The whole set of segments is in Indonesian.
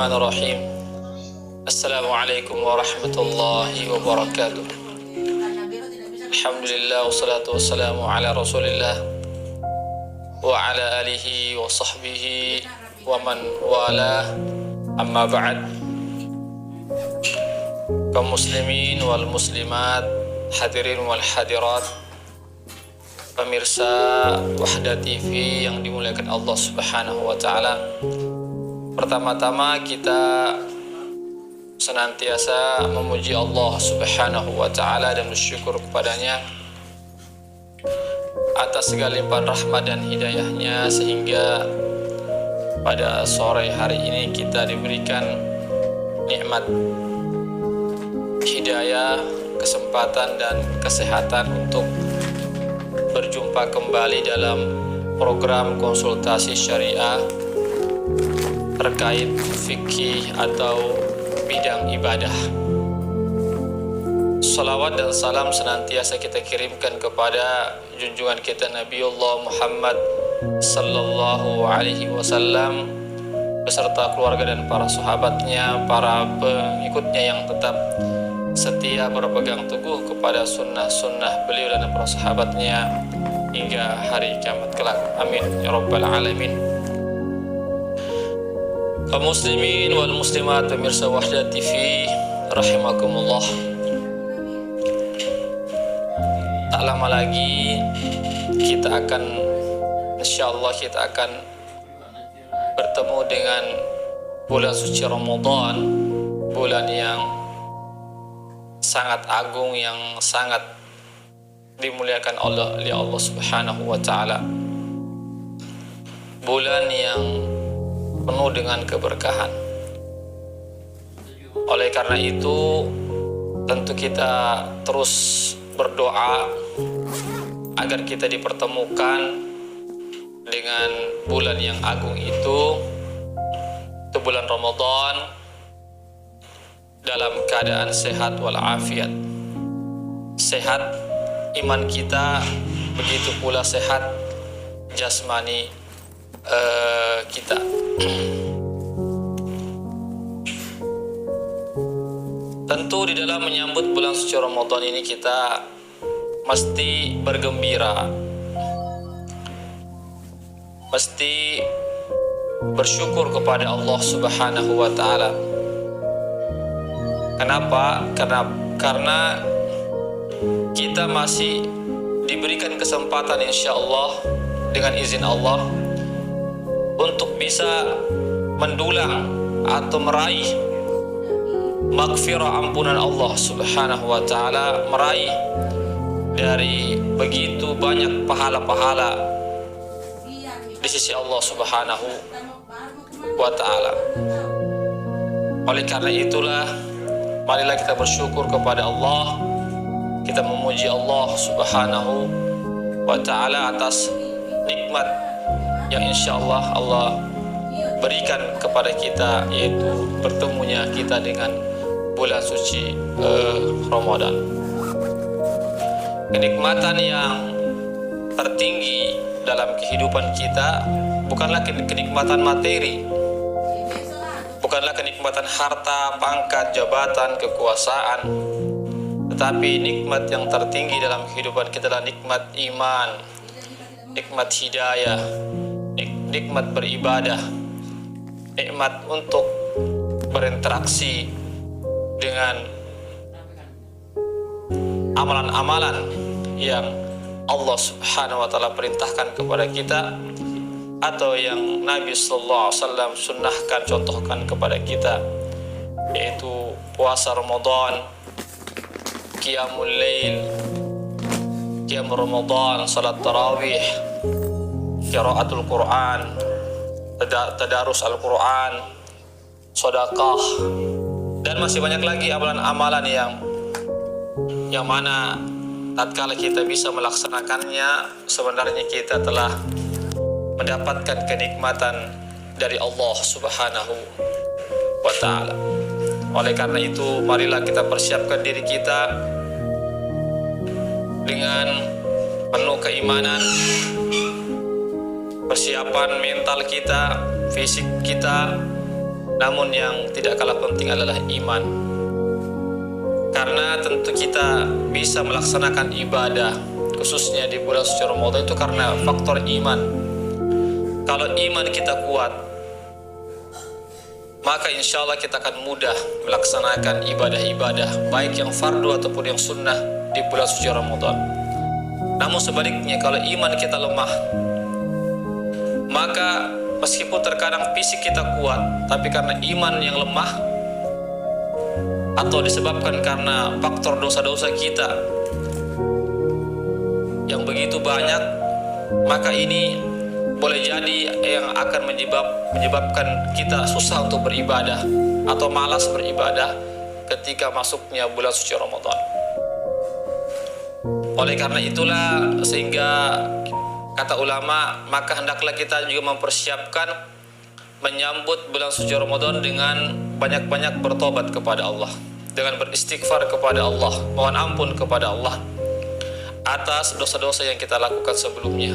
Bismillahirrahmanirrahim. Assalamualaikum warahmatullahi wabarakatuh. Alhamdulillah wassalatu wassalamu ala Rasulillah wa ala alihi wa sahbihi wa man wala, amma ba'd. Kaum muslimin wal muslimat, hadirin wal hadirat, pemirsa Wahda TV yang dimuliakan Allah Subhanahu wa taala. Pertama-tama kita senantiasa memuji Allah Subhanahu wa taala dan bersyukur kepadanya atas segala limpahan rahmat dan hidayahnya, sehingga pada sore hari ini kita diberikan nikmat hidayah, kesempatan dan kesehatan untuk berjumpa kembali dalam program konsultasi syariah terkait fikih atau bidang ibadah. Salawat dan salam senantiasa kita kirimkan kepada junjungan kita Nabiullah Muhammad sallallahu alaihi wasallam beserta keluarga dan para sahabatnya, para pengikutnya yang tetap setia berpegang teguh kepada sunnah-sunnah beliau dan para sahabatnya hingga hari kiamat kelak. Amin ya rabbal alamin. Kaum muslimin wal muslimat, pemirsa Wahda TV rahimakumullah. Tak lama lagi insyaallah kita akan bertemu dengan bulan suci Ramadan, bulan yang sangat agung, yang sangat dimuliakan oleh Allah Subhanahu wa taala. Bulan yang penuh dengan keberkahan. Oleh karena itu, tentu kita terus berdoa agar kita dipertemukan dengan bulan yang agung itu bulan Ramadan, dalam keadaan sehat walafiat. Sehat iman kita, begitu pula sehat jasmani kita. Tentu di dalam menyambut bulan suci Ramadan ini kita mesti bergembira, mesti bersyukur kepada Allah Subhanahu wa taala. Kenapa? Karena kita masih diberikan kesempatan insyaallah dengan izin Allah untuk bisa mendulang atau meraih maghfirah, ampunan Allah Subhanahu wa taala, meraih dari begitu banyak pahala-pahala di sisi Allah Subhanahu wa taala. Oleh karena itulah, marilah kita bersyukur kepada Allah, kita memuji Allah Subhanahu wa taala atas nikmat yang insyaallah Allah berikan kepada kita, yaitu bertemunya kita dengan bulan suci Ramadan. Kenikmatan yang tertinggi dalam kehidupan kita bukanlah kenikmatan materi, bukanlah kenikmatan harta, pangkat, jabatan, kekuasaan, tetapi nikmat yang tertinggi dalam kehidupan kita adalah nikmat iman, nikmat hidayah, nikmat beribadah, nikmat untuk berinteraksi dengan amalan-amalan yang Allah Subhanahu wa taala perintahkan kepada kita, atau yang Nabi sallallahu alaihi wasallam sunnahkan, contohkan kepada kita, yaitu puasa Ramadan, qiyamul lail, qiyam Ramadan, salat tarawih, qiraatul Quran, tadarus Al-Quran, sedekah, dan masih banyak lagi amalan-amalan yang mana tatkala kita bisa melaksanakannya, sebenarnya kita telah mendapatkan kenikmatan dari Allah Subhanahu wa taala. Oleh karena itu, marilah kita persiapkan diri kita dengan penuh keimanan, persiapan mental kita, fisik kita, namun yang tidak kalah penting adalah iman. Karena tentu kita bisa melaksanakan ibadah khususnya di bulan suci Ramadan itu karena faktor iman. Kalau iman kita kuat, maka insya Allah kita akan mudah melaksanakan ibadah-ibadah baik yang fardu ataupun yang sunnah di bulan suci Ramadan. Namun sebaliknya, kalau iman kita lemah, maka meskipun terkadang fisik kita kuat, tapi karena iman yang lemah atau disebabkan karena faktor dosa-dosa kita yang begitu banyak, maka ini boleh jadi yang akan menyebabkan kita susah untuk beribadah atau malas beribadah ketika masuknya bulan suci Ramadan. Oleh karena itulah, sehingga kata ulama, maka hendaklah kita juga mempersiapkan menyambut bulan suci Ramadan dengan banyak-banyak bertobat kepada Allah, dengan beristighfar kepada Allah, mohon ampun kepada Allah atas dosa-dosa yang kita lakukan sebelumnya.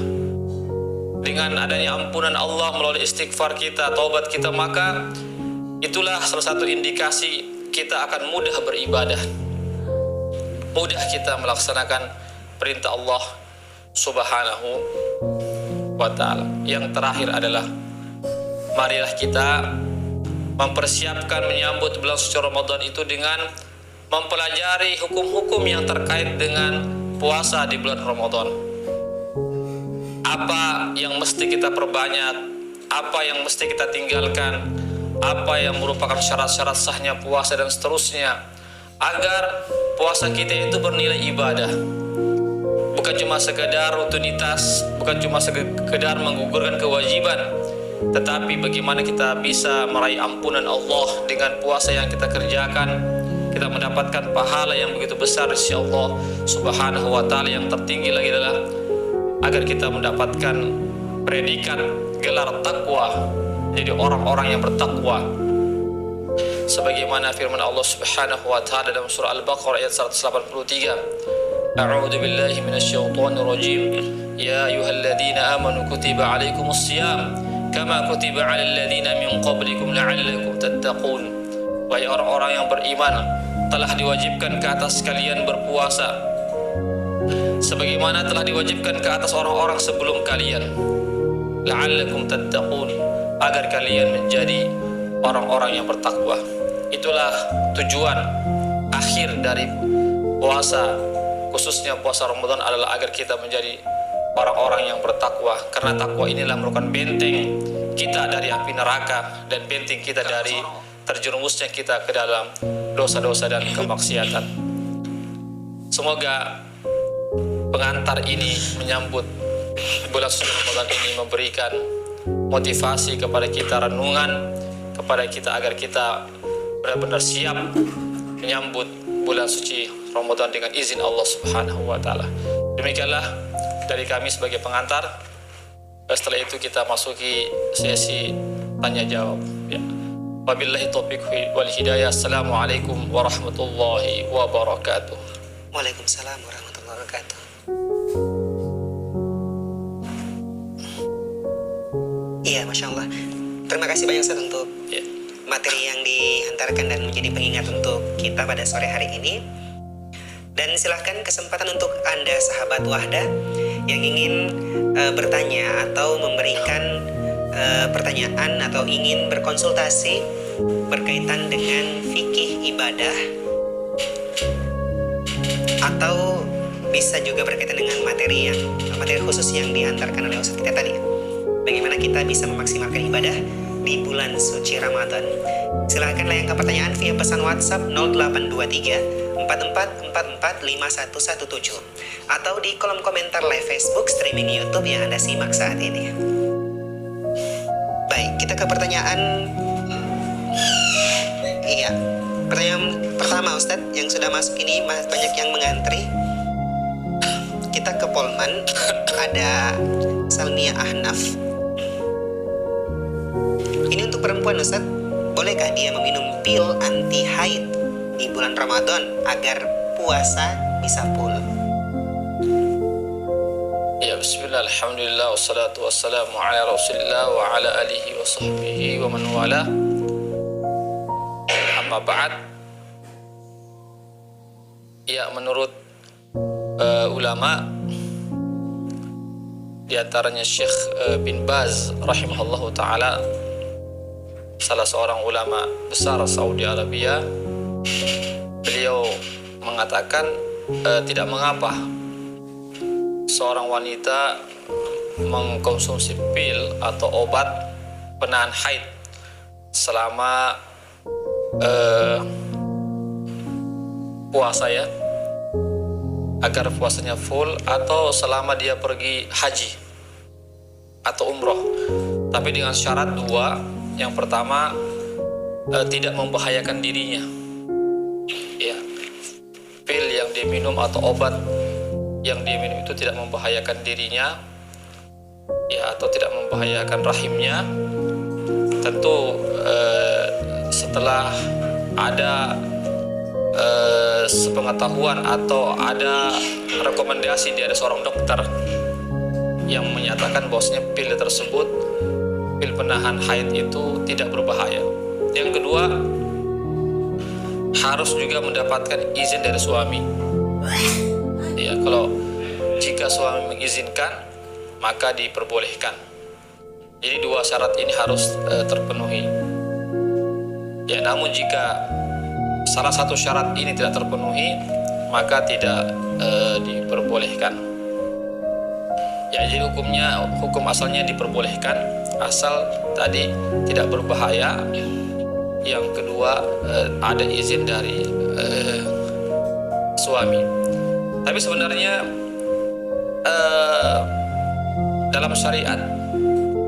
Dengan adanya ampunan Allah melalui istighfar kita, taubat kita, maka itulah salah satu indikasi kita akan mudah beribadah, mudah kita melaksanakan perintah Allah Subhanahu wa ta'ala. Yang terakhir adalah, marilah kita mempersiapkan menyambut bulan suci Ramadan itu dengan mempelajari hukum-hukum yang terkait dengan puasa di bulan Ramadan. Apa yang mesti kita perbanyak, apa yang mesti kita tinggalkan, apa yang merupakan syarat-syarat sahnya puasa dan seterusnya, agar puasa kita itu bernilai ibadah, bukan cuma sekedar rutinitas, bukan cuma sekedar menggugurkan kewajiban, tetapi bagaimana kita bisa meraih ampunan Allah dengan puasa yang kita kerjakan. Kita mendapatkan pahala yang begitu besar di sisi Allah Subhanahu wa ta'ala. Yang tertinggi lagi adalah agar kita mendapatkan predikat gelar takwa, jadi orang-orang yang bertakwa, sebagaimana firman Allah Subhanahu wa ta'ala dalam surah Al-Baqarah ayat 183, A'udzu billahi minasyaitonir rajim, ya ayyuhalladzina amanu kutiba alaikumus shiyam kama kutiba 'alal ladzina min qablikum la'allakum tattaqun. Wahai orang-orang yang beriman, telah diwajibkan ke atas kalian berpuasa sebagaimana telah diwajibkan ke atas orang-orang sebelum kalian, la'allakum tattaqun, agar kalian menjadi orang-orang yang bertakwa. Itulah tujuan akhir dari puasa, khususnya puasa Ramadan, adalah agar kita menjadi orang-orang yang bertakwa. Karena takwa inilah merupakan benteng kita dari api neraka dan benteng kita dari terjerumusnya kita ke dalam dosa-dosa dan kemaksiatan. Semoga pengantar ini menyambut bulan suci Ramadan ini memberikan motivasi kepada kita, renungan kepada kita agar kita benar-benar siap menyambut bulan suci Ramadan dengan izin Allah Subhanahu wa ta'ala. Demikianlah dari kami sebagai pengantar. Setelah itu kita masuki sesi tanya jawab. Ya. Wabillahi taufiq wal hidayah. Assalamualaikum warahmatullahi wabarakatuh. Waalaikumsalam warahmatullahi wabarakatuh. Iya, Masya Allah. Terima kasih banyak Ustaz untuk materi yang dihantarkan dan menjadi pengingat untuk kita pada sore hari ini. Dan silahkan kesempatan untuk Anda sahabat Wahda yang ingin bertanya atau memberikan pertanyaan atau ingin berkonsultasi berkaitan dengan fikih ibadah, atau bisa juga berkaitan dengan materi khusus yang dihantarkan oleh Ustaz kita tadi. Bagaimana kita bisa memaksimalkan ibadah di bulan suci Ramadan? Silahkan layangkan pertanyaan via pesan WhatsApp 0823 4444 5117 atau di kolom komentar live Facebook streaming YouTube yang Anda simak saat ini. Baik, kita ke pertanyaan. Iya, pertanyaan pertama Ustadz yang sudah masuk ini banyak yang mengantri. Kita ke Polman. Ada Salmia Ahnaf. Ini untuk perempuan Ustadz, bolehkah dia meminum pil anti haid di bulan Ramadan agar puasa bisa full? Ya, bismillah, alhamdulillah, wassalatu wassalamu ala rasulillah wa ala alihi wa sahbihi wa man wala. amma ba'd. Ya, menurut ulama, di antaranya Syekh bin Baz rahimahullahu taala, salah seorang ulama besar Saudi Arabia, beliau mengatakan tidak mengapa seorang wanita mengkonsumsi pil atau obat penahan haid selama puasa, ya, agar puasanya full, atau selama dia pergi haji atau umroh, tapi dengan syarat dua. Yang pertama, tidak membahayakan dirinya, ya, pil yang dia minum atau obat yang dia minum itu tidak membahayakan dirinya, ya, atau tidak membahayakan rahimnya. Tentu setelah ada sepengetahuan atau ada rekomendasi dari seorang dokter yang menyatakan bahwasanya pil tersebut, pil penahan haid itu tidak berbahaya. Yang kedua, harus juga mendapatkan izin dari suami. Ya, kalau jika suami mengizinkan, maka diperbolehkan. Jadi dua syarat ini harus terpenuhi. Ya, namun jika salah satu syarat ini tidak terpenuhi, maka tidak diperbolehkan. Ya, jadi hukum asalnya diperbolehkan, asal tadi tidak berbahaya. Yang kedua, ada izin dari suami. Tapi sebenarnya dalam syariat,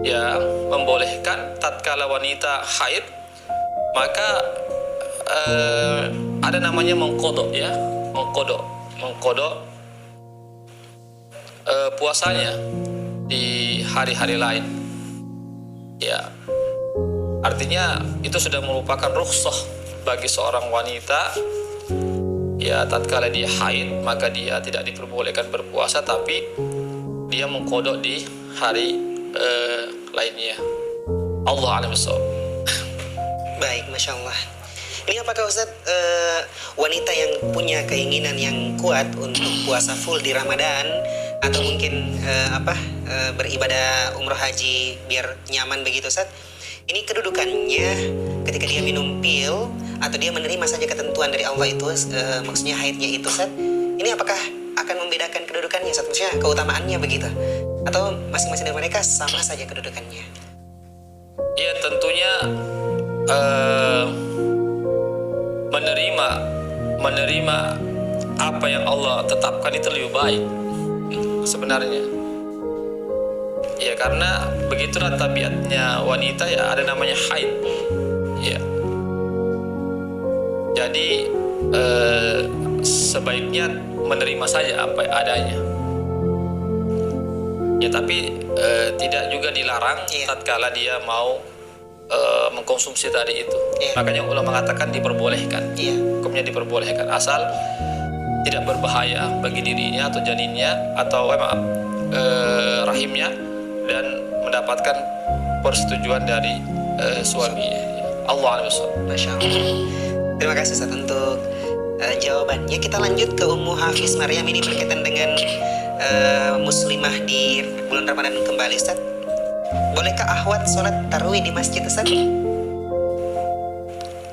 ya, membolehkan tatkala wanita haid, maka ada namanya mengkodok, ya, mengkodok puasanya di hari-hari lain, ya. Artinya itu sudah merupakan rukhsah bagi seorang wanita, ya, tatkala dia haid maka dia tidak diperbolehkan berpuasa, tapi dia mengkodok di hari lainnya. Allah a'lam bishawab. Baik, Masya Allah. Ini apakah Ustadz wanita yang punya keinginan yang kuat untuk puasa full di Ramadan, atau mungkin beribadah umroh haji biar nyaman begitu, Ustadz? Ini kedudukannya ketika dia minum pil atau dia menerima saja ketentuan dari Allah itu, maksudnya haidnya itu, Ustadz, ini apakah akan membedakan kedudukannya, Ustadz? Maksudnya keutamaannya begitu, atau masing-masing dari mereka sama saja kedudukannya? Ya, tentunya menerima apa yang Allah tetapkan itu lebih baik sebenarnya. Ya, karena begitulah tabiatnya wanita, ya, ada namanya haid, ya. Jadi sebaiknya menerima saja apa adanya. Ya, tapi tidak juga dilarang, yeah, tatkala dia mau mengkonsumsi tadi itu. Yeah. Makanya ulama mengatakan diperbolehkan. Yeah. Hukumnya diperbolehkan asal tidak berbahaya bagi dirinya atau janinnya atau rahimnya, dan mendapatkan persetujuan dari suaminya. Allah a'lam. Masya Allah. Terima kasih, Ustaz, untuk jawabannya. Kita lanjut ke Ummu Hafiz Maryam, ini berkaitan dengan muslimah di bulan Ramadan kembali, Ustaz. Bolehkah akhwat sholat tarawih di masjid, Ustaz?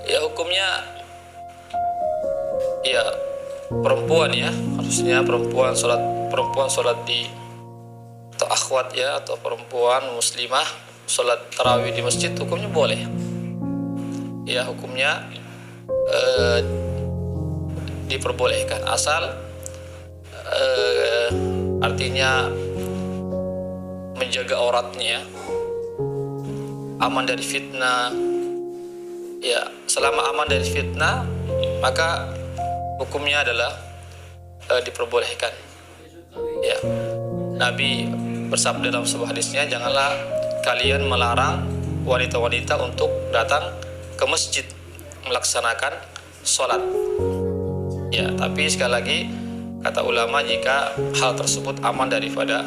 Ya, hukumnya, ya, perempuan, ya, harusnya perempuan sholat di, atau akhwat, ya, atau perempuan muslimah sholat tarawih di masjid, hukumnya boleh. Ya, hukumnya diperbolehkan asal artinya menjaga auratnya, aman dari fitnah. Ya, selama aman dari fitnah, maka hukumnya adalah diperbolehkan. Ya, Nabi bersabda dalam sebuah hadisnya, janganlah kalian melarang wanita-wanita untuk datang ke masjid melaksanakan sholat. Ya, tapi sekali lagi kata ulama, jika hal tersebut aman daripada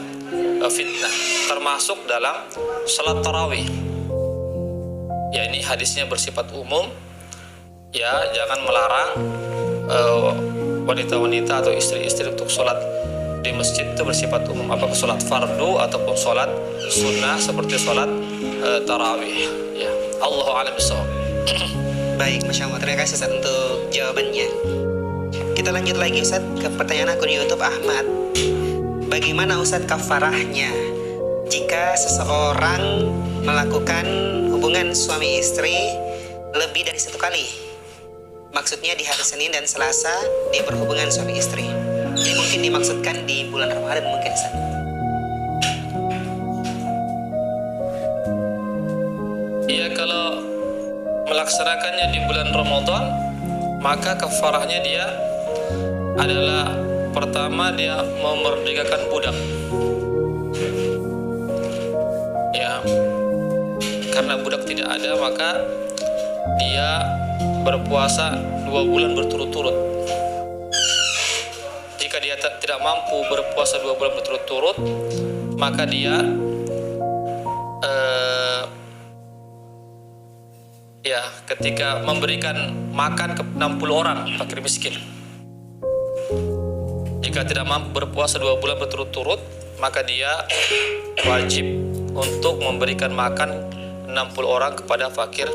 fitnah, termasuk dalam sholat tarawih. Ya, ini hadisnya bersifat umum, ya jangan melarang wanita-wanita atau istri-istri untuk sholat di masjid itu bersifat umum, apakah sholat fardu ataupun sholat sunnah seperti sholat tarawih. Ya, Allahu a'lam bishawab. Baik, Masya Allah. Terima kasih Ustaz untuk jawabannya. Kita lanjut lagi Ustaz ke pertanyaan akun YouTube Ahmad. Bagaimana Ustaz kafarahnya jika seseorang melakukan hubungan suami istri lebih dari 1 kali? Maksudnya di hari Senin dan Selasa dia berhubungan suami istri. Jadi mungkin dimaksudkan di bulan Ramadan mungkin Ustaz. Iya, kalau melaksanakannya di bulan Ramadan, maka kafarahnya dia adalah pertama dia memerdekakan budak. Ya, karena budak tidak ada, maka dia berpuasa 2 bulan berturut-turut. Jika dia tidak mampu berpuasa 2 bulan berturut-turut, maka dia ya ketika memberikan makan ke 60 orang fakir miskin. Jika tidak mampu berpuasa 2 bulan berturut-turut, maka dia wajib untuk memberikan makan 60 orang kepada fakir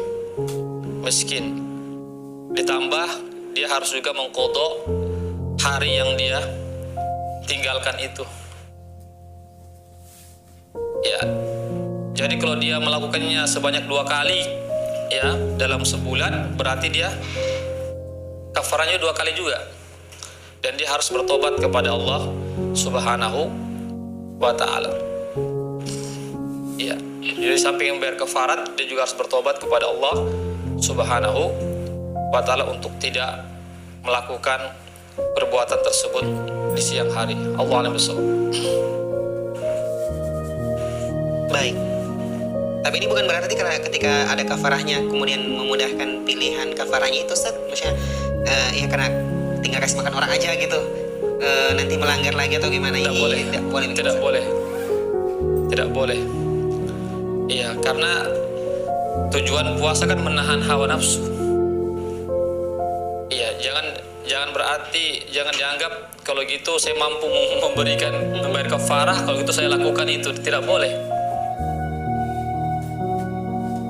miskin. Ditambah dia harus juga mengqadha hari yang dia tinggalkan itu. Ya. Jadi kalau dia melakukannya sebanyak 2 kali ya dalam sebulan, berarti dia kafarahnya 2 kali juga. Dan dia harus bertobat kepada Allah Subhanahu wa ta'ala. Ya. Jadi samping membayar kafarat, dia juga harus bertobat kepada Allah Subhanahu wa ta'ala untuk tidak melakukan perbuatan tersebut di siang hari. Allah a'lam bishawab. Baik. Tapi ini bukan berarti karena ketika ada kafarahnya kemudian memudahkan pilihan kafarahnya itu Ustaz. Maksudnya ya karena tinggal kasih makan orang aja gitu. Nanti melanggar lagi atau gimana? Tidak boleh. Tidak boleh. Tidak boleh. Iya, karena tujuan puasa kan menahan hawa nafsu. Iya, jangan berarti jangan dianggap kalau gitu saya mampu membayar kafarah, kalau gitu saya lakukan itu. Tidak boleh.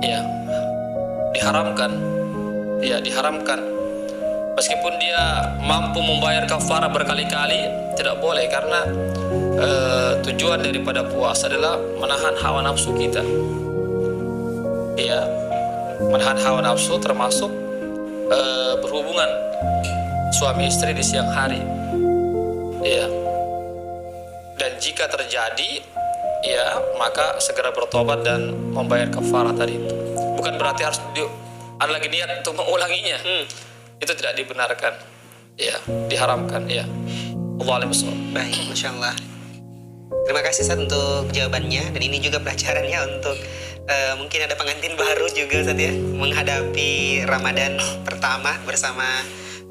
Ya, diharamkan. Ya, diharamkan. Meskipun dia mampu membayar kafarah berkali-kali, tidak boleh, karena tujuan daripada puasa adalah menahan hawa nafsu kita. Ya, menahan hawa nafsu termasuk berhubungan suami istri di siang hari. Ya. Dan jika terjadi, ya maka segera bertobat dan membayar kafarah tadi itu. Bukan berarti harus ada lagi niat untuk mengulanginya. Itu tidak dibenarkan. Ya, diharamkan. Ya. Allah a'lam bishawab. Baik, Masya Allah. Terima kasih Ustaz untuk jawabannya. Dan ini juga pelajarannya untuk mungkin ada pengantin baru juga Ustaz ya, menghadapi Ramadan pertama bersama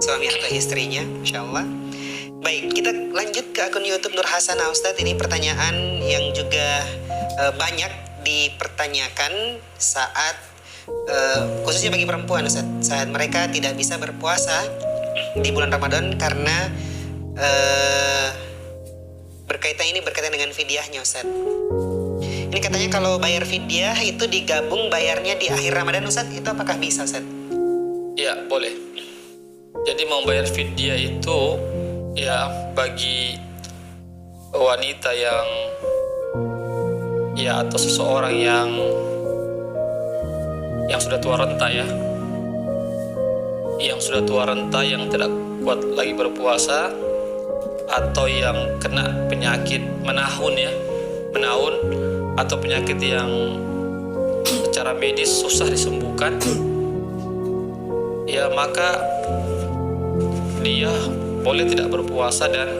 suami atau istrinya. Masya Allah. Baik, kita lanjut ke akun YouTube Nur Hasanah Ustaz. Ini pertanyaan yang juga banyak dipertanyakan saat khususnya bagi perempuan Ustaz, saat mereka tidak bisa berpuasa di bulan Ramadan karena berkaitan dengan fidyahnya Ustaz. Ini katanya kalau bayar fidyah itu digabung bayarnya di akhir Ramadan Ustaz, itu apakah bisa Ustaz? Ya, boleh. Jadi membayar fidyah itu ya bagi wanita yang ya atau seseorang yang sudah tua renta ya, yang sudah tua renta, yang tidak kuat lagi berpuasa, atau yang kena penyakit menahun atau penyakit yang secara medis susah disembuhkan, ya maka dia boleh tidak berpuasa dan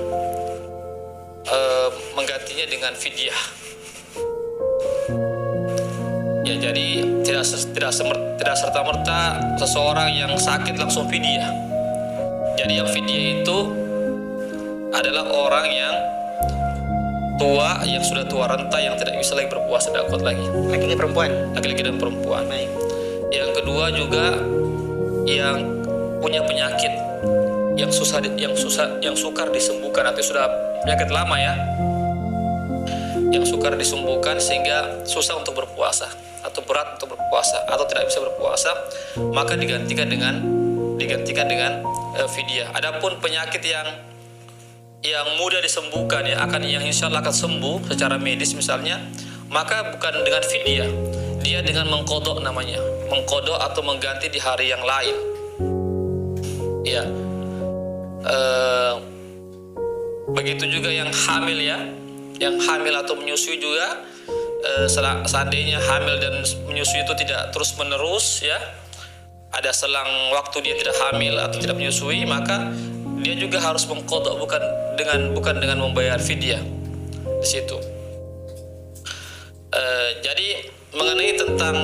menggantinya dengan fidyah. Ya, jadi tidak serta-merta seseorang yang sakit langsung fidyah. Jadi yang fidyah itu adalah orang yang tua, yang sudah tua renta, yang tidak bisa lagi berpuasa, tidak kuat lagi. Laki-laki dan perempuan. Baik. Yang kedua juga yang punya penyakit yang sukar disembuhkan, atau sudah penyakit lama ya, yang sukar disembuhkan sehingga susah untuk berpuasa atau berat untuk berpuasa atau tidak bisa berpuasa, maka digantikan dengan fidyah. Adapun penyakit yang mudah disembuhkan ya, yang insya Allah akan sembuh secara medis misalnya, maka bukan dengan fidyah, dia dengan mengkodok namanya, mengkodok atau mengganti di hari yang lain ya. Begitu juga yang hamil ya, yang hamil atau menyusui juga, seandainya hamil dan menyusui itu tidak terus menerus ya, ada selang waktu dia tidak hamil atau tidak menyusui, maka dia juga harus mengkodok, bukan dengan membayar fidyah di situ. Jadi mengenai tentang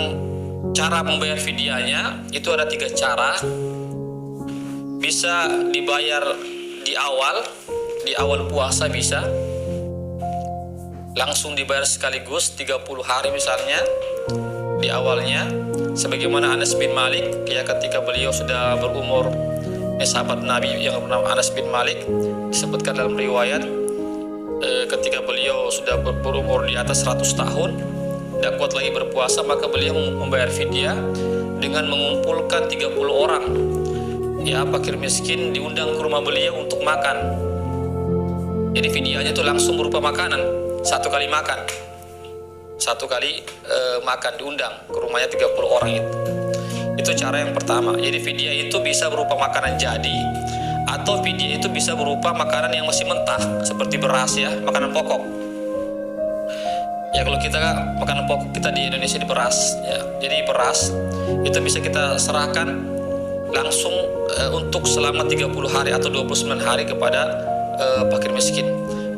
cara membayar fidyahnya, itu ada 3 cara. Bisa dibayar di awal puasa, bisa langsung dibayar sekaligus 30 hari misalnya di awalnya, sebagaimana Anas bin Malik ya, ketika beliau sudah berumur, sahabat Nabi yang bernama Anas bin Malik, disebutkan dalam riwayat ketika beliau sudah berumur di atas 100 tahun, tidak kuat lagi berpuasa, maka beliau membayar fidyah dengan mengumpulkan 30 orang ya, fakir miskin, diundang ke rumah beliau untuk makan. Jadi fidyahnya itu langsung berupa makanan, satu kali makan, diundang ke rumahnya 30 orang itu cara yang pertama. Jadi fidyah itu bisa berupa makanan jadi, atau fidyah itu bisa berupa makanan yang masih mentah seperti beras ya, makanan pokok ya. Kalau kita makanan pokok kita di Indonesia di beras ya, jadi beras itu bisa kita serahkan langsung untuk selama 30 hari atau 29 hari kepada fakir miskin,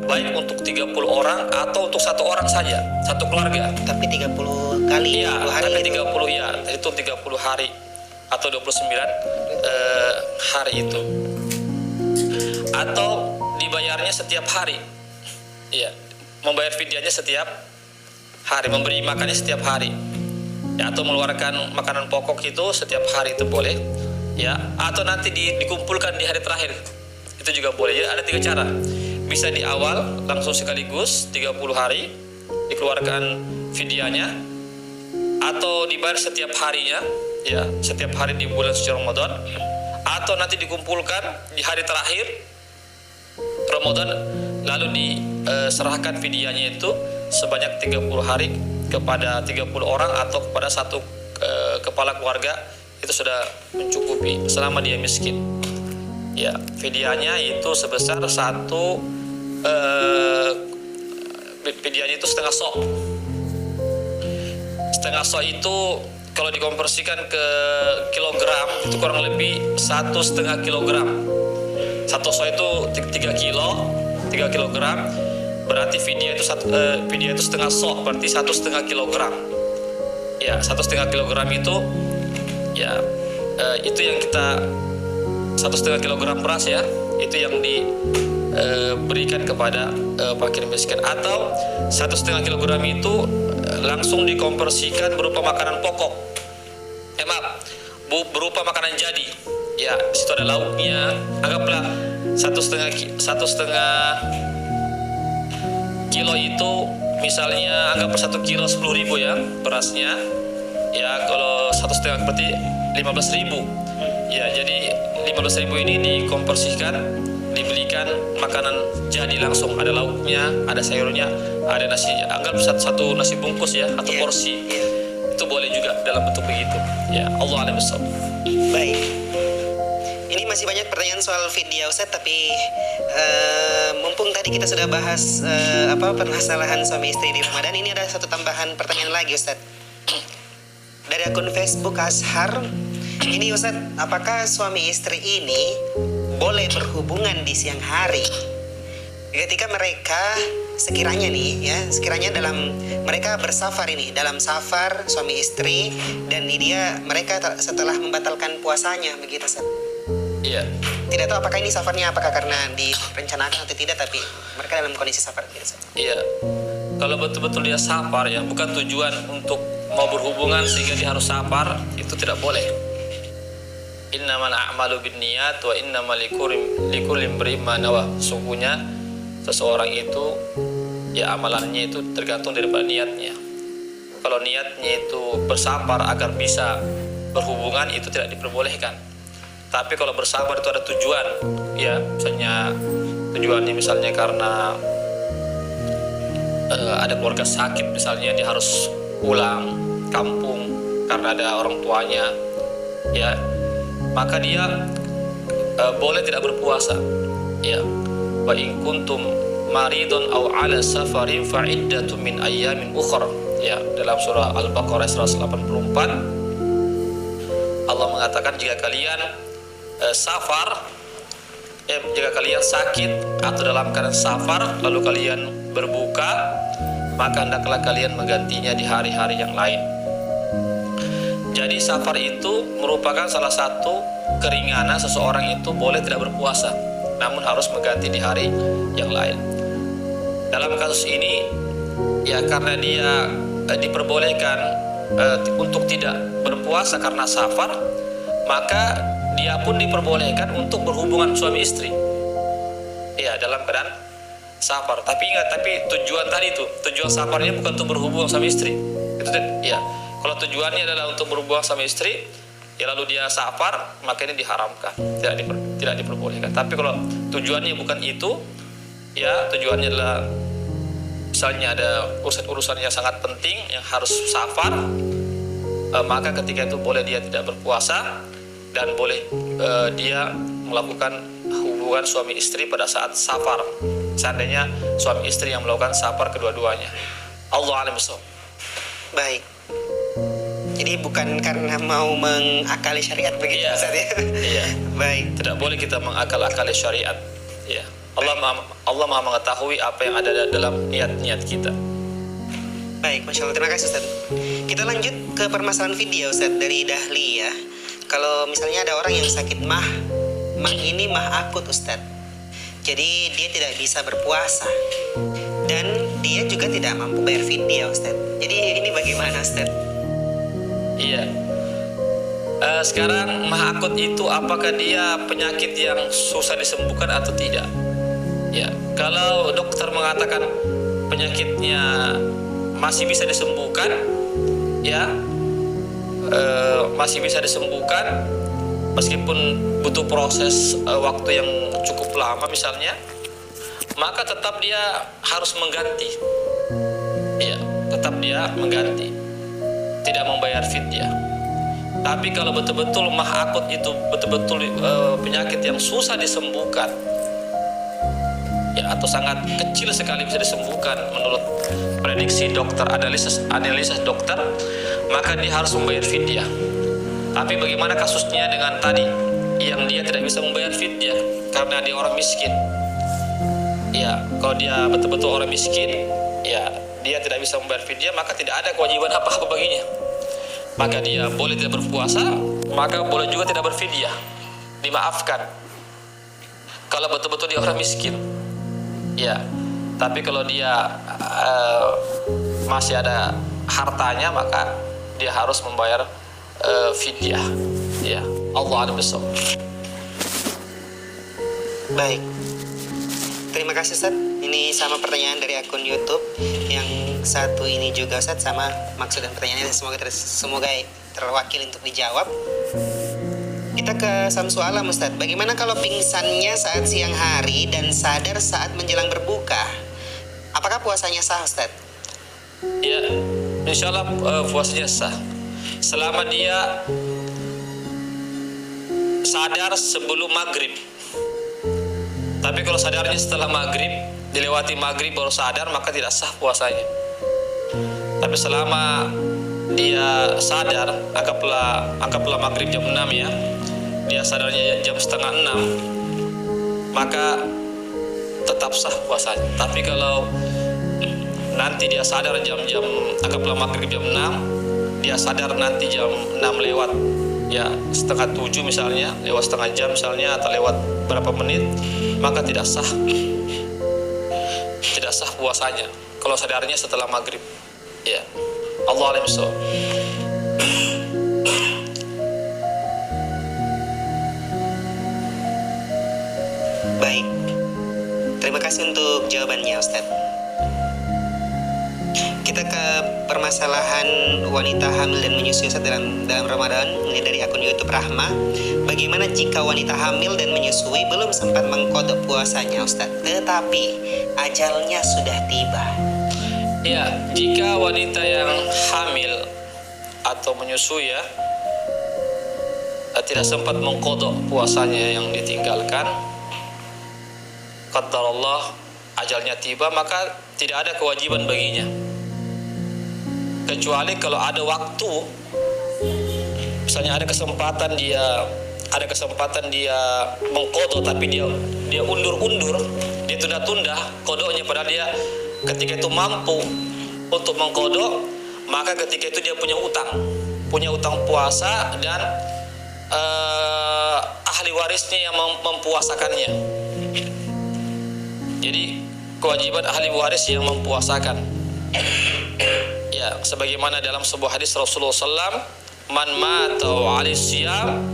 baik untuk 30 orang atau untuk 1 orang saja, satu keluarga. Tapi 30 kali ya, 30 hari tapi itu. 30 ya, itu 30 hari atau 29 hari itu, atau dibayarnya setiap hari ya, membayar fidyahnya setiap hari, memberi makannya setiap hari ya, atau mengeluarkan makanan pokok itu setiap hari itu boleh ya, atau nanti dikumpulkan di hari terakhir itu juga boleh. Jadi ada 3 cara, bisa di awal langsung sekaligus 30 hari dikeluarkan fidyahnya, atau dibayar setiap harinya ya, setiap hari di bulan suci Ramadan, atau nanti dikumpulkan di hari terakhir Ramadan, lalu diserahkan fidyahnya itu sebanyak 30 hari kepada 30 orang atau kepada 1 kepala keluarga, itu sudah mencukupi selama dia miskin ya. Fidyahnya itu sebesar fidyahnya itu setengah sok. Setengah sok itu kalau dikonversikan ke kilogram itu kurang lebih 1,5 kilogram. 1 sok itu 3 kilogram, berarti fidyah itu setengah sok, berarti 1,5 kilogram ya. 1,5 kilogram itu ya, itu yang kita 1,5 kilogram beras ya, itu yang diberikan kepada fakir miskin. Atau 1,5 kilogram itu langsung dikonversikan berupa makanan pokok, berupa makanan jadi ya, di situ ada lauknya. Anggaplah 1,5 kilo itu misalnya, anggap 1 kilo 10.000 ya berasnya ya, kalau 1,5 berarti 15.000 ya. Jadi 15.000 ini dikonversikan, dibelikan makanan jadi langsung, ada lauknya, ada sayurnya, ada nasi, anggap satu nasi bungkus ya, atau porsi itu boleh juga dalam bentuk begitu ya. Allah a'lam bishawab. Baik, ini masih banyak pertanyaan soal fidyah Ustaz, tapi mumpung tadi kita sudah bahas permasalahan suami istri di Ramadan, ini ada satu tambahan pertanyaan lagi Ustaz dari akun Facebook Ashar. Ini Ustaz, apakah suami istri ini boleh berhubungan di siang hari ketika mereka sekiranya dalam mereka bersafar dalam safar suami istri, dan mereka setelah membatalkan puasanya begitu Ustaz? Iya. Tidak tahu apakah ini safarnya apakah karena direncanakan atau tidak, tapi mereka dalam kondisi safar biasa. Iya. Kalau betul-betul dia safar ya, bukan tujuan untuk mau berhubungan sehingga dia harus safar, itu tidak boleh. innamal a'malu binniyat wa innamal likulli imri'in ma nawa. Sungguhnya seseorang itu ya amalannya itu tergantung daripada niatnya. Kalau niatnya itu bersabar agar bisa berhubungan, itu tidak diperbolehkan. Tapi kalau bersabar itu ada tujuan, ya misalnya tujuannya misalnya karena ada keluarga sakit misalnya, dia harus pulang kampung karena ada orang tuanya, ya maka dia boleh tidak berpuasa, ya. Wa in kuntum maridun aw ala safarin fa iddatun min ayyamin ukhra, ya, dalam surah Al-Baqarah 184 Allah mengatakan jika kalian safar, jika kalian sakit atau dalam keadaan safar lalu kalian berbuka, maka hendaklah kalian menggantinya di hari-hari yang lain. Jadi safar itu merupakan salah satu keringanan seseorang itu boleh tidak berpuasa, namun harus mengganti di hari yang lain. Dalam kasus ini ya karena dia diperbolehkan untuk tidak berpuasa karena safar, maka dia pun diperbolehkan untuk berhubungan suami istri, ya dalam keadaan safar. Tapi ingat, tapi tujuan tadi itu, tujuan safarnya bukan untuk berhubungan suami istri. Itu ya. Kalau tujuannya adalah untuk berhubungan suami istri, ya lalu dia safar, maka ini diharamkan, tidak diperbolehkan. Tapi kalau tujuannya bukan itu, ya tujuannya adalah misalnya ada urusan yang sangat penting yang harus safar, maka ketika itu boleh dia tidak berpuasa dan boleh dia melakukan hubungan suami istri pada saat safar, seandainya suami istri yang melakukan safar kedua-duanya. Allah a'lam bishawab. Baik. Jadi bukan karena mau mengakali syariat begitu, Iya. Ustaz ya? Iya. Baik. Tidak boleh kita mengakal-akali syariat. Ya. Allah Maha mengetahui apa yang ada dalam niat-niat kita. Baik, Masya Allah, terima kasih Ustaz. Kita lanjut ke permasalahan video Ustaz dari Dahli ya. Kalau misalnya ada orang yang sakit mah ini mah akut Ustaz. Jadi dia tidak bisa berpuasa dan dia juga tidak mampu bayar fidyah Ustaz. Jadi ini bagaimana Ustaz? Iya. Sekarang mah akut itu apakah dia penyakit yang susah disembuhkan atau tidak? Ya, kalau dokter mengatakan penyakitnya masih bisa disembuhkan, ya masih bisa disembuhkan meskipun butuh proses waktu yang cukup lama misalnya, maka tetap dia harus mengganti. Ya, tetap dia mengganti, tidak membayar fidyah. Tapi kalau betul-betul mah akut itu betul-betul penyakit yang susah disembuhkan, ya, atau sangat kecil sekali bisa disembuhkan menurut prediksi dokter, analisis dokter, maka dia harus membayar fidyah. Tapi bagaimana kasusnya dengan tadi yang dia tidak bisa membayar fidyah karena dia orang miskin? Ya, kalau dia betul-betul orang miskin, ya dia tidak bisa membayar fidyah, maka tidak ada kewajiban apa-apa baginya. Maka dia boleh tidak berpuasa, maka boleh juga tidak berfidyah, dimaafkan. Kalau betul-betul dia orang miskin, ya. Tapi kalau dia masih ada hartanya, maka dia harus membayar fidyah. Ya, Allah a'lam bishawab. Baik. Terima kasih Ustaz. Ini sama pertanyaan dari akun YouTube. Yang satu ini juga Ustaz sama maksud dan pertanyaannya, semoga terwakili untuk dijawab. Kita ke Samsu Alam Ustaz. Bagaimana kalau pingsannya saat siang hari dan sadar saat menjelang berbuka? Apakah puasanya sah Ustaz? Ya, insya Allah puasanya sah selama dia sadar sebelum maghrib. Tapi kalau sadarnya setelah maghrib, dilewati maghrib baru sadar, maka tidak sah puasanya. Tapi selama dia sadar, anggaplah maghrib jam 6 ya, dia sadarnya jam setengah 6, maka tetap sah puasanya. Tapi kalau nanti dia sadar jam-jam, anggaplah maghrib jam 6, dia sadar nanti jam 6 lewat ya setengah 7 misalnya, lewat setengah jam misalnya, atau lewat berapa menit, maka tidak sah puasanya kalau sadarnya setelah maghrib. Ya, Allah a'lam bishawab. Terima kasih untuk jawabannya, Ustadz. Kita ke permasalahan wanita hamil dan menyusui, Ustadz, dalam Ramadan. Ini dari akun YouTube Rahma. Bagaimana jika wanita hamil dan menyusui belum sempat mengqadha puasanya, Ustadz, tetapi ajalnya sudah tiba? Ya, jika wanita yang hamil atau menyusui ya tidak sempat mengqadha puasanya yang ditinggalkan, qadarullah ajalnya tiba, maka tidak ada kewajiban baginya, kecuali kalau ada waktu, misalnya ada kesempatan dia mengqadha tapi dia undur-undur, dia tunda-tunda qadanya, padahal dia ketika itu mampu untuk mengqadha, maka ketika itu dia punya utang puasa dan ahli warisnya yang mempuasakannya. Jadi kewajiban ahli waris yang mempuasakan. Ya, sebagaimana dalam sebuah hadis Rasulullah SAW, man mata wa ali siyam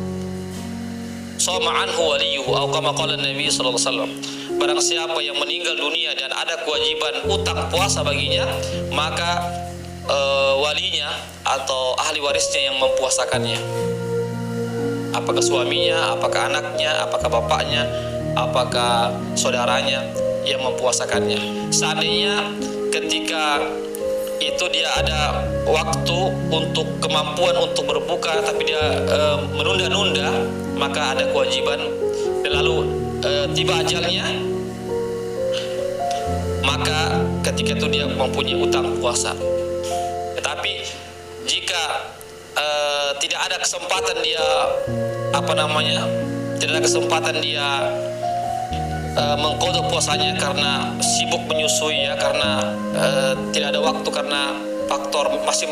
sama anhu waliyuhu, atau kama qala Nabi sallallahu alaihi wasallam. Barang siapa yang meninggal dunia dan ada kewajiban utang puasa baginya, maka walinya atau ahli warisnya yang mempuasakannya. Apakah suaminya, apakah anaknya, apakah bapaknya, apakah saudaranya yang mempuasakannya. Seandainya ketika itu dia ada waktu untuk kemampuan untuk berbuka tapi dia menunda-nunda, maka ada kewajiban, lalu tiba ajalnya, maka ketika itu dia mempunyai utang puasa. Tetapi jika tidak ada kesempatan dia tidak ada kesempatan dia mengqadha puasanya karena sibuk menyusui ya, karena tidak ada waktu, karena faktor masih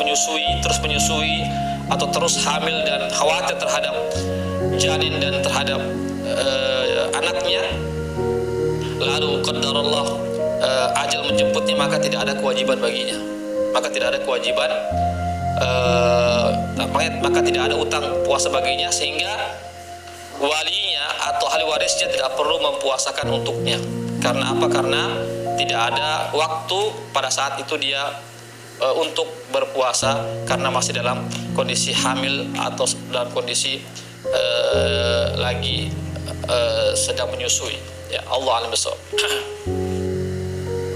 terus menyusui atau terus hamil dan khawatir terhadap janin dan terhadap anaknya, lalu qadarullah ajal menjemputnya, maka tidak ada kewajiban baginya, maka tidak ada kewajiban, maka tidak ada utang puasa baginya, sehingga walinya atau ahli warisnya tidak perlu mempuasakan untuknya. Karena apa? Karena tidak ada waktu pada saat itu dia untuk berpuasa karena masih dalam kondisi hamil atau dalam kondisi lagi sedang menyusui. Ya, Allah alim bisawab.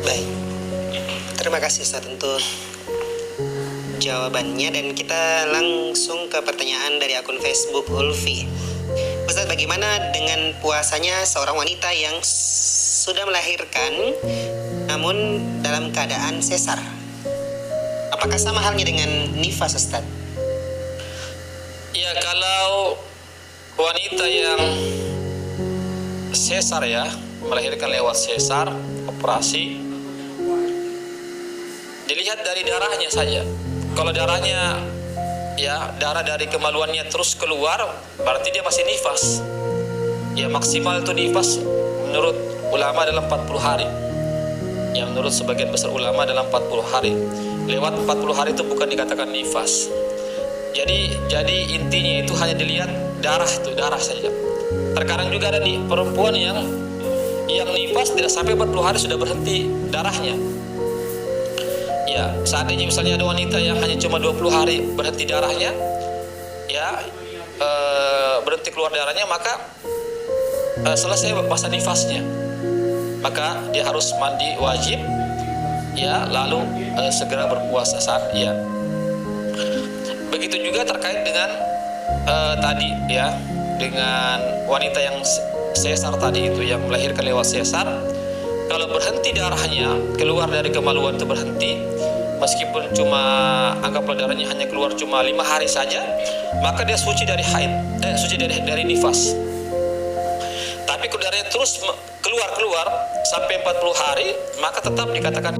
Baik, terima kasih Ustaz untuk jawabannya, dan kita langsung ke pertanyaan dari akun Facebook Ulfi. Ustaz, bagaimana dengan puasanya seorang wanita yang sudah melahirkan namun dalam keadaan sesar? Apakah sama halnya dengan nifas, Ustaz? Ya, kalau wanita yang sesar ya, melahirkan lewat sesar, operasi, dilihat dari darahnya saja. Kalau darahnya ya, darah dari kemaluannya terus keluar, berarti dia masih nifas. Ya, maksimal itu nifas menurut ulama dalam 40 hari. Ya, menurut sebagian besar ulama dalam 40 hari. Lewat 40 hari itu bukan dikatakan nifas. Jadi intinya itu hanya dilihat darah saja. Terkadang juga ada nih perempuan yang nifas tidak sampai 40 hari sudah berhenti darahnya. Ya, seandainya misalnya ada wanita yang hanya cuma 20 hari berhenti darahnya, ya, berhenti keluar darahnya, maka selesai masa nifasnya, maka dia harus mandi wajib, ya, lalu segera berpuasa saat ya. Begitu juga terkait dengan tadi ya, dengan wanita yang sesar tadi itu, yang melahirkan lewat sesar. Kalau berhenti darahnya, keluar dari kemaluan itu berhenti, meskipun cuma anggaplah darahnya hanya keluar cuma 5 hari saja, maka dia suci dari haid, suci dari nifas. Tapi kalau darahnya terus keluar sampai 40 hari, maka tetap dikatakan